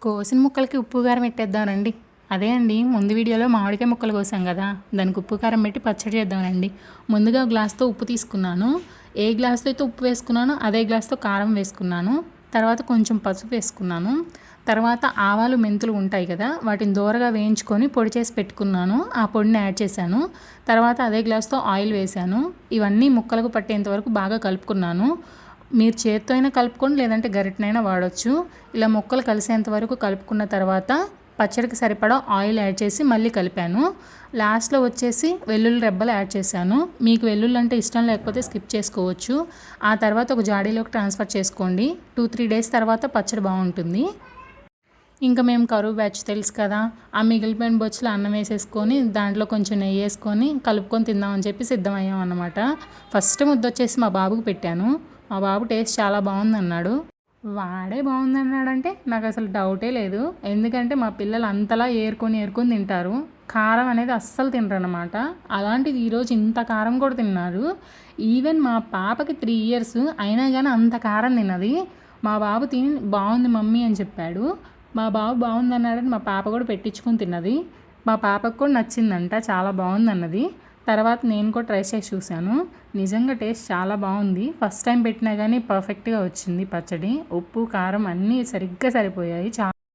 కోసిన ముక్కలకి ఉప్పు కారం పెట్టేద్దామండి. అదే అండి, ముందు వీడియోలో మామిడికాయ ముక్కలు కోసాం కదా, దానికి ఉప్పు కారం పెట్టి పచ్చడి చేద్దామండి. ముందుగా గ్లాస్తో ఉప్పు తీసుకున్నాను. ఏ గ్లాస్తో అయితే ఉప్పు వేసుకున్నానో అదే గ్లాస్తో కారం వేసుకున్నాను. తర్వాత కొంచెం పసుపు వేసుకున్నాను. తర్వాత ఆవాలు మెంతులు ఉంటాయి కదా, వాటిని దూరగా వేయించుకొని పొడి చేసి పెట్టుకున్నాను. ఆ పొడిని యాడ్ చేశాను. తర్వాత అదే గ్లాస్తో ఆయిల్ వేశాను. ఇవన్నీ ముక్కలకు పట్టేంత వరకు బాగా కలుపుకున్నాను. మీరు చేత్తో అయినా కలుపుకోండి, లేదంటే గరిటెనైనా వాడచ్చు. ఇలా ముక్కలు కలిసేంత వరకు కలుపుకున్న తర్వాత పచ్చడికి సరిపడా ఆయిల్ యాడ్ చేసి మళ్ళీ కలిపాను. లాస్ట్లో వచ్చేసి వెల్లుల్లి రెబ్బలు యాడ్ చేశాను. మీకు వెల్లుల్లి అంటే ఇష్టం లేకపోతే స్కిప్ చేసుకోవచ్చు. ఆ తర్వాత ఒక జాడీలోకి ట్రాన్స్ఫర్ చేసుకోండి. 2-3 డేస్ తర్వాత పచ్చడి బాగుంటుంది. ఇంకా మేము కరువు బ్యాచ్ తెలుసు కదా, ఆ మిగిలిపోయిన బొచ్చులో అన్నం వేసేసుకొని దాంట్లో కొంచెం నెయ్యి వేసుకొని కలుపుకొని తిందామని చెప్పి సిద్ధమయ్యాం అన్నమాట. ఫస్ట్ ముద్ద వచ్చేసి మా బాబుకి పెట్టాను. మా బాబు టేస్ట్ చాలా బాగుందన్నాడు. వాడే బాగుందన్నాడంటే నాకు అసలు డౌటే లేదు. ఎందుకంటే మా పిల్లలు అంతలా ఏరుకొని తింటారు. కారం అనేది అస్సలు తినరనమాట. అలాంటిది ఈరోజు ఇంత కారం కూడా తిన్నారు. ఈవెన్ మా పాపకి 3 years అయినా కానీ అంత కారం తిన్నది. మా బాబు తిని బాగుంది మమ్మీ అని చెప్పాడు. మా బాబు బాగుందన్నాడని మా పాప కూడా పెట్టించుకొని తిన్నది. మా పాపకు కూడా నచ్చిందంట, చాలా బాగుందన్నది. తర్వాత నేను కూడా ట్రై చేసి చూశాను. నిజంగా టేస్ట్ చాలా బాగుంది. ఫస్ట్ టైం పెట్టినా కానీ పర్ఫెక్ట్గా వచ్చింది పచ్చడి. ఉప్పు కారం అన్నీ సరిగ్గా సరిపోయాయి.